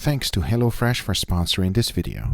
Thanks to HelloFresh for sponsoring this video.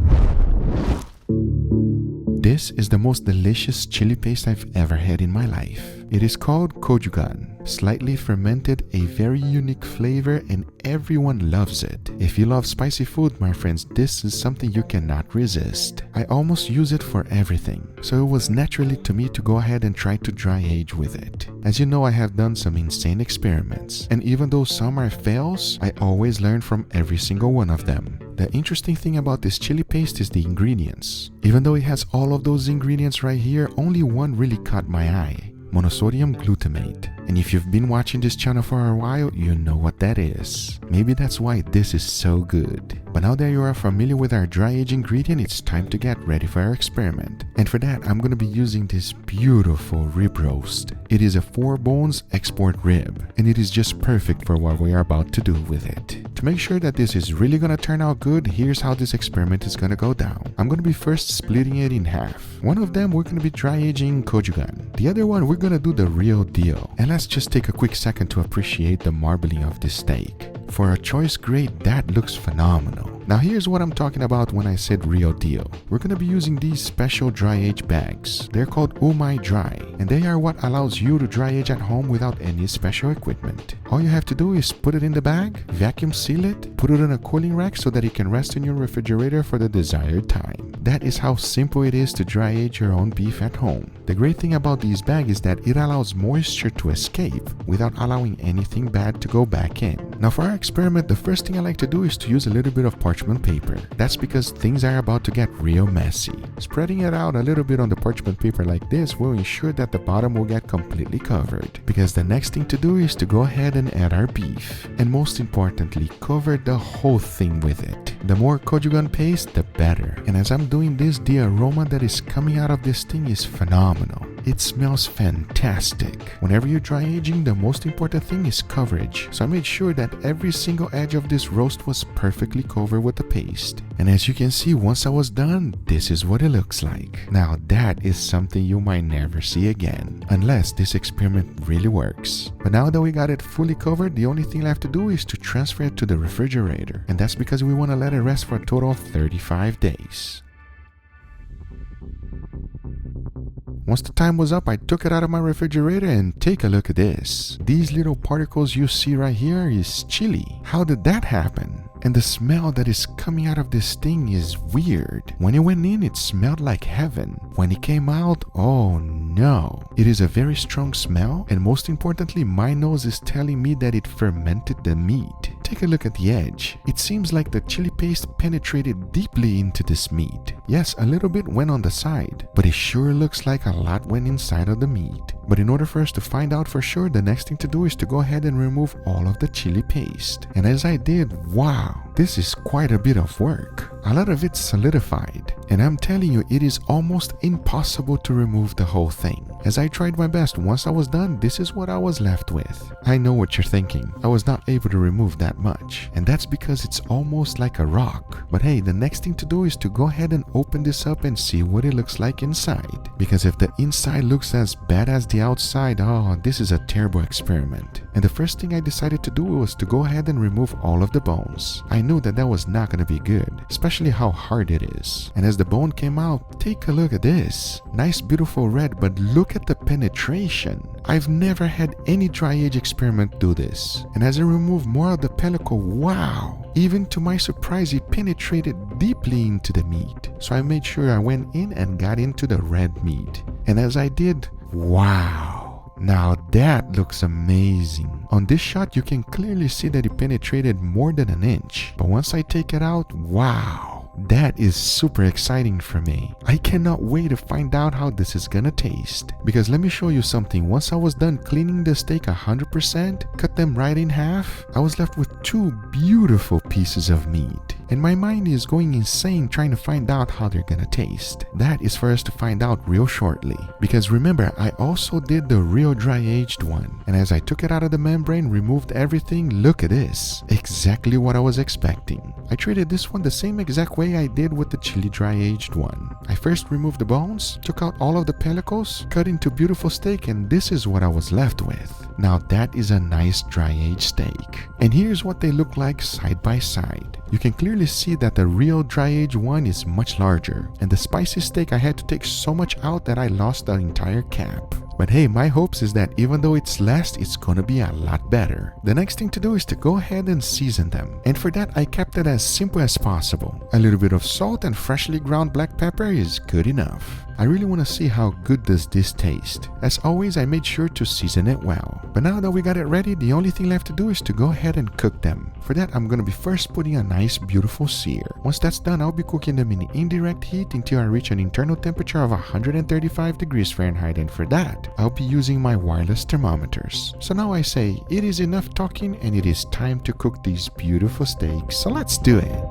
This is the most delicious chili paste I've ever had in my life. It is called kojugan, slightly fermented, a very unique flavor, and everyone loves it. If you love spicy food, my friends, this is something you cannot resist. I almost use it for everything, so it was naturally to me to go ahead and try to dry age with it. As you know, I have done some insane experiments, and even though some are fails, I always learn from every single one of them. The interesting thing about this chili paste is the ingredients. Even though it has all of those ingredients right here, only one really caught my eye: monosodium glutamate. And if you've been watching this channel for a while, you know what that is. Maybe that's why this is so good. But now that you are familiar with our dry age ingredient, it's time to get ready for our experiment. And for that, I'm going to be using this beautiful rib roast. It is a 4 bones export rib, and it is just perfect for what we are about to do with it. To make sure that this is really going to turn out good, here's how this experiment is going to go down. I'm going to be first splitting it in half. One of them we're going to be dry aging kojugan. The other one we're going to do the real deal. And let's just take a quick second to appreciate the marbling of this steak. For a choice grade, that looks phenomenal. Now here's what I'm talking about when I said real deal. We're going to be using these special dry age bags. They're called Umai Dry, and they are what allows you to dry age at home without any special equipment. All you have to do is put it in the bag, vacuum seal it, put it in a cooling rack so that it can rest in your refrigerator for the desired time. That is how simple it is to dry age your own beef at home. The great thing about these bags is that it allows moisture to escape without allowing anything bad to go back in. Now for our experiment, the first thing I like to do is to use a little bit of parchment paper. That's because things are about to get real messy. Spreading it out a little bit on the parchment paper like this will ensure that the bottom will get completely covered. Because the next thing to do is to go ahead and add our beef. And most importantly, cover the whole thing with it. The more kojugan paste, the better. And as I'm doing this, the aroma that is coming out of this thing is phenomenal. It smells fantastic. Whenever you're dry aging, the most important thing is coverage. So I made sure that every single edge of this roast was perfectly covered with the paste. And as you can see, once I was done, this is what it looks like. Now that is something you might never see again, unless this experiment really works. But now that we got it fully covered, the only thing left to do is to transfer it to the refrigerator. And that's because we want to let it rest for a total of 35 days. Once the time was up, I took it out of my refrigerator and take a look at this. These little particles you see right here is chili. How did that happen? And the smell that is coming out of this thing is weird. When it went in, it smelled like heaven. When it came out, oh no. It is a very strong smell, and most importantly, my nose is telling me that it fermented the meat. Take a look at the edge. It seems like the chili paste penetrated deeply into this meat. Yes, a little bit went on the side, but it sure looks like a lot went inside of the meat. But in order for us to find out for sure, the next thing to do is to go ahead and remove all of the chili paste. And as I did, wow, this is quite a bit of work. A lot of it solidified, and I'm telling you, it is almost impossible to remove the whole thing. As I tried my best, once I was done, this is what I was left with. I know what you're thinking. I was not able to remove that much, and that's because it's almost like a rock. But hey, the next thing to do is to go ahead and open this up and see what it looks like inside. Because if the inside looks as bad as the outside, oh, this is a terrible experiment. And the first thing I decided to do was to go ahead and remove all of the bones. I knew that that was not going to be good, especially how hard it is. And as the bone came out, take a look at this. Nice beautiful red, but look at the penetration. I've never had any dry age experiment do this. And as I removed more of the pellicle, wow! Even to my surprise, it penetrated deeply into the meat. So I made sure I went in and got into the red meat. And as I did, wow! Now that looks amazing. On this shot, you can clearly see that it penetrated more than an inch. But once I take it out, wow! That is super exciting for me. I cannot wait to find out how this is gonna taste. Because let me show you something. Once I was done cleaning the steak 100%, cut them right in half, I was left with 2 beautiful pieces of meat. And my mind is going insane trying to find out how they're gonna taste. That is for us to find out real shortly. Because remember, I also did the real dry aged one. And as I took it out of the membrane, removed everything, look at this. Exactly what I was expecting. I treated this one the same exact way I did with the chili dry aged one. I first removed the bones, took out all of the pellicles, cut into beautiful steak, and this is what I was left with. Now that is a nice dry-aged steak. And here's what they look like side by side. You can clearly see that the real dry-aged one is much larger, and the spicy steak I had to take so much out that I lost the entire cap. But hey, my hopes is that even though it's less, it's gonna be a lot better. The next thing to do is to go ahead and season them. And for that, I kept it as simple as possible. A little bit of salt and freshly ground black pepper is good enough. I really want to see how good does this taste. As always, I made sure to season it well. But now that we got it ready, the only thing left to do is to go ahead and cook them. For that, I'm going to be first putting a nice beautiful sear. Once that's done, I'll be cooking them in indirect heat until I reach an internal temperature of 135 degrees Fahrenheit, and for that, I'll be using my wireless thermometers. So now I say, it is enough talking and it is time to cook these beautiful steaks, so let's do it.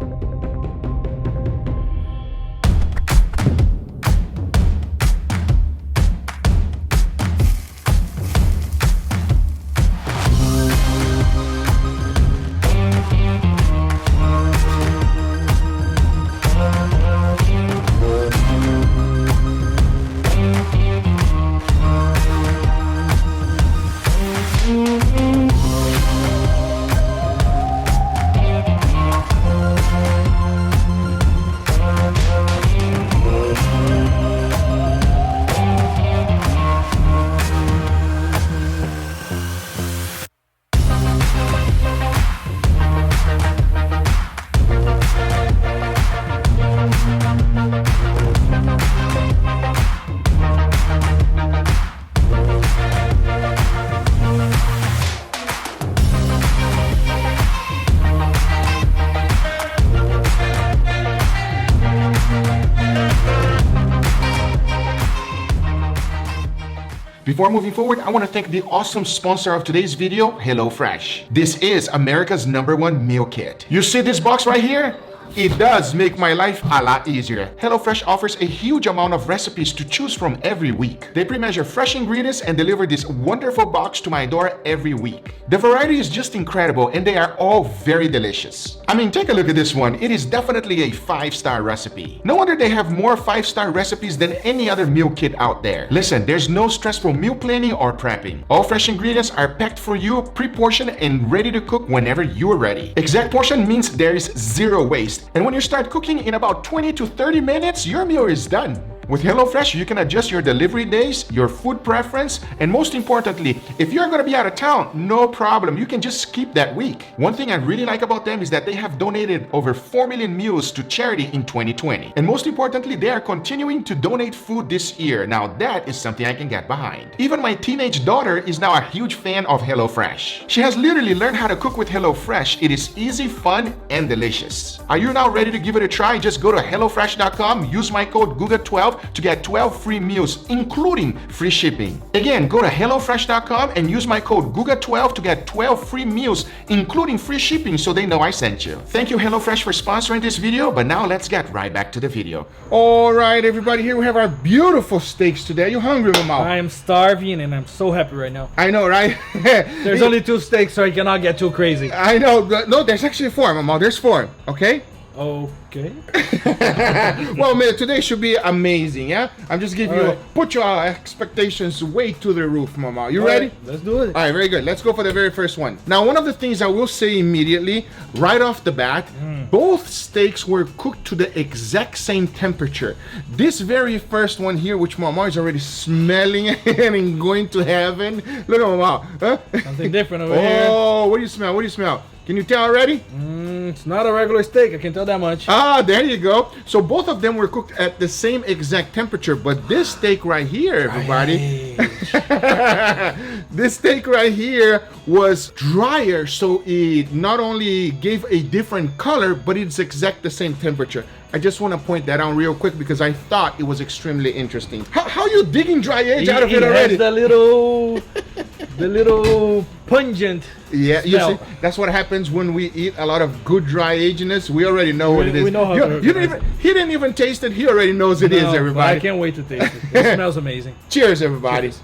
Before moving forward, I want to thank the awesome sponsor of today's video, HelloFresh. This is America's #1 meal kit. You see this box right here? It does make my life a lot easier. HelloFresh offers a huge amount of recipes to choose from every week. They pre-measure fresh ingredients and deliver this wonderful box to my door every week. The variety is just incredible and they are all very delicious. I mean, take a look at this one. It is definitely a 5-star recipe. No wonder they have more 5-star recipes than any other meal kit out there. Listen, there's no stressful meal planning or prepping. All fresh ingredients are packed for you, pre-portioned and ready to cook whenever you are ready. Exact portion means there is zero waste. And when you start cooking in about 20 to 30 minutes, your meal is done. With HelloFresh, you can adjust your delivery days, your food preference, and most importantly, if you're going to be out of town, no problem. You can just skip that week. One thing I really like about them is that they have donated over 4 million meals to charity in 2020. And most importantly, they are continuing to donate food this year. Now that is something I can get behind. Even my teenage daughter is now a huge fan of HelloFresh. She has literally learned how to cook with HelloFresh. It is easy, fun, and delicious. Are you now ready to give it a try? Just go to HelloFresh.com, use my code GUGA12 to get 12 free meals, including free shipping. Again, go to HelloFresh.com and use my code GUGA12 to get 12 free meals, including free shipping, so they know I sent you. Thank you, HelloFresh, for sponsoring this video, but now let's get right back to the video. All right, everybody, here we have our beautiful steaks today. Are you hungry, Mama? I am starving and I'm so happy right now. I know, right? There's only 2 steaks, so I cannot get too crazy. I know. No, there's actually 4, Mama. There's 4, okay? Okay. Well, man, today should be amazing, yeah? I'm just giving you, put your expectations way to the roof, Mama. You ready? Let's do it. All right, very good. Let's go for the very first one. Now, one of the things I will say immediately, right off the bat, both steaks were cooked to the exact same temperature. This very first one here, which Mama is already smelling and going to heaven. Look at Mama. Huh? Something different over here. Oh, what do you smell? What do you smell? Can you tell already? It's not a regular steak, I can tell that much. Ah, there you go. So both of them were cooked at the same exact temperature, but this steak right here, everybody, this steak right here was drier, so it not only gave a different color, but it's exact the same temperature. I just want to point that out real quick because I thought it was extremely interesting. How you digging dry age out of it already? The little pungent Yeah, you smell. see, that's what happens when we eat a lot of good dry agedness. We already know what it is. We know how he didn't even taste it. He already knows it is, everybody. I can't wait to taste it. It smells amazing. Cheers, everybody. Cheers.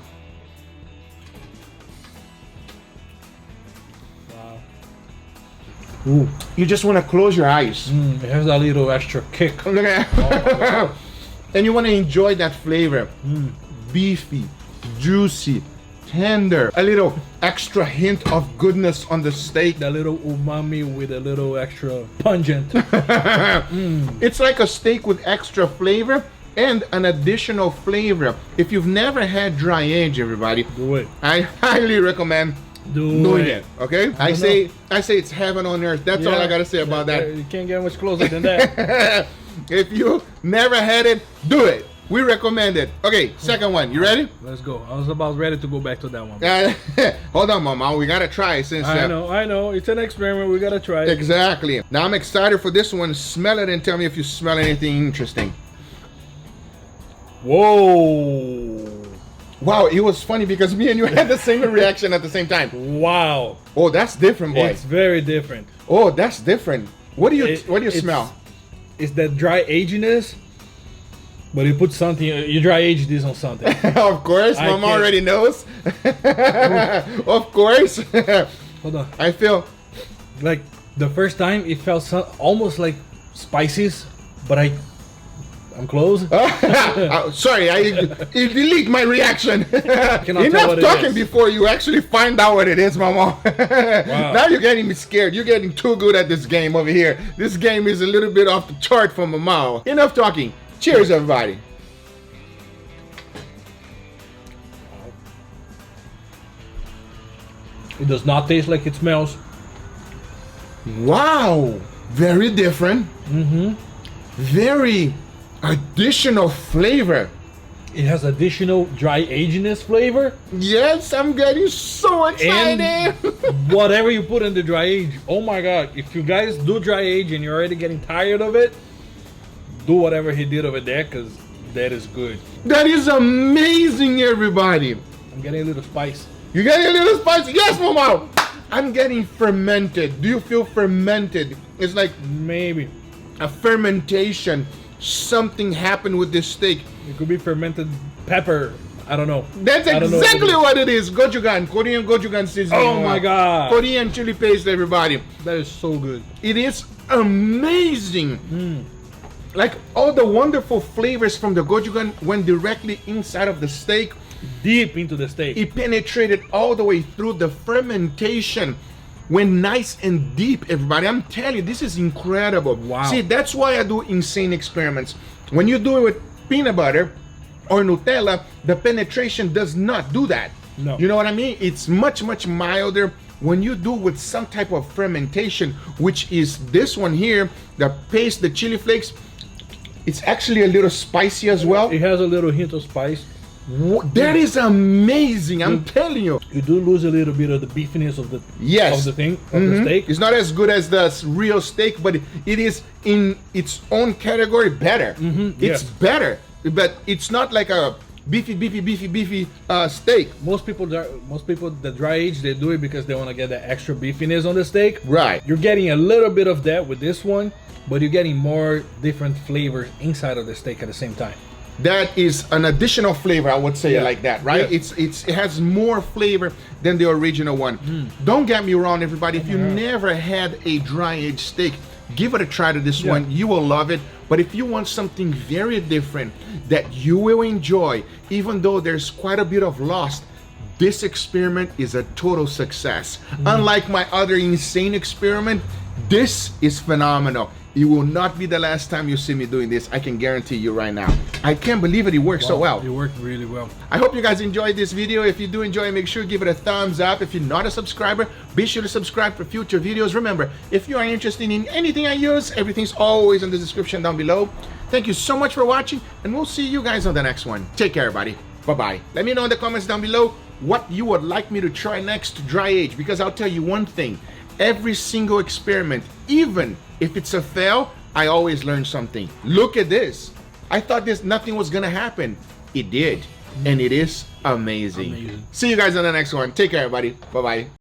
Ooh. You just want to close your eyes. It has a little extra kick. Look at and you want to enjoy that flavor. Beefy, juicy, tender. A little extra hint of goodness on the steak. That little umami with a little extra pungent. It's like a steak with extra flavor and an additional flavor. If you've never had dry age, everybody, Do it. I highly recommend doing it. Okay, I say it's heaven on earth. That's all I gotta say about that. You can't get much closer than that. If you never had it, do it. We recommend it. Okay, second one. You ready? Let's go. I was about ready to go back to that one. Hold on, Mama. We gotta try it since. I know. It's an experiment. We gotta try it. Exactly. Now I'm excited for this one. Smell it and tell me if you smell anything interesting. Whoa. Wow, it was funny because me and you had the same reaction at the same time. Wow. Oh, that's different, boy. It's very different. Oh, that's different. What do you smell? It's that dry aginess, but you put something. You dry age this on something. Of course, Mama already knows. Of course. Hold on. I feel Like the first time, it felt almost like spices, but I'm close. sorry, you delete my reaction. Enough it talking is. before you actually find out what it is, Mama. Wow. Now you're getting me scared. You're getting too good at this game over here. This game is a little bit off the chart for Mama. Enough talking. Cheers, everybody. It does not taste like it smells. Wow, very different. Very additional flavor. It has additional dry aginess flavor. Yes, I'm getting so excited. And whatever you put in the dry age, oh my god! If you guys do dry age and you're already getting tired of it, do whatever he did over there, because that is good. That is amazing, everybody. I'm getting a little spice. You getting a little spicy? Yes, Mama. I'm getting fermented. Do you feel fermented? It's like Maybe. a fermentation. Something happened with this steak. It could be fermented pepper. I don't know. That's I don't know exactly what it is. Gochujang, Korean gochujang seasoning. Oh my god. Korean chili paste, everybody. That is so good. It is amazing. Like all the wonderful flavors from the gochujang went directly inside of the steak. Deep into the steak. It penetrated all the way through. The fermentation went nice and deep, everybody. I'm telling you, this is incredible. Wow. See, that's why I do insane experiments. When you do it with peanut butter or Nutella, the penetration does not do that. No. You know what I mean? It's much, much milder when you do with some type of fermentation, which is this one here, the paste, the chili flakes. It's actually a little spicy as well. It has a little hint of spice. That is amazing, I'm telling you. You do lose a little bit of the beefiness of the thing, of the steak. It's not as good as the real steak, but it is in its own category better. It's better, but it's not like a beefy steak. Most people that dry age, they do it because they want to get that extra beefiness on the steak. Right. You're getting a little bit of that with this one, but you're getting more different flavors inside of the steak at the same time. That is an additional flavor, I would say, like that, right? Yeah. It has more flavor than the original one. Don't get me wrong, everybody. If you never had a dry aged steak, give it a try to this one. You will love it. But if you want something very different that you will enjoy, even though there's quite a bit of loss, this experiment is a total success. Unlike my other insane experiment, this is phenomenal. It will not be the last time you see me doing this. I can guarantee you right now. I can't believe it. It worked so well. It worked really well. I hope you guys enjoyed this video. If you do enjoy, make sure to give it a thumbs up. If you're not a subscriber, be sure to subscribe for future videos. Remember, if you are interested in anything I use, everything's always in the description down below. Thank you so much for watching, and we'll see you guys on the next one. Take care, everybody. Bye-bye. Let me know in the comments down below what you would like me to try next to dry age, because I'll tell you one thing. Every single experiment, even if it's a fail, I always learn something. Look at this. I thought nothing was gonna happen. It did, and it is amazing. See you guys on the next one. Take care, everybody. Bye-bye.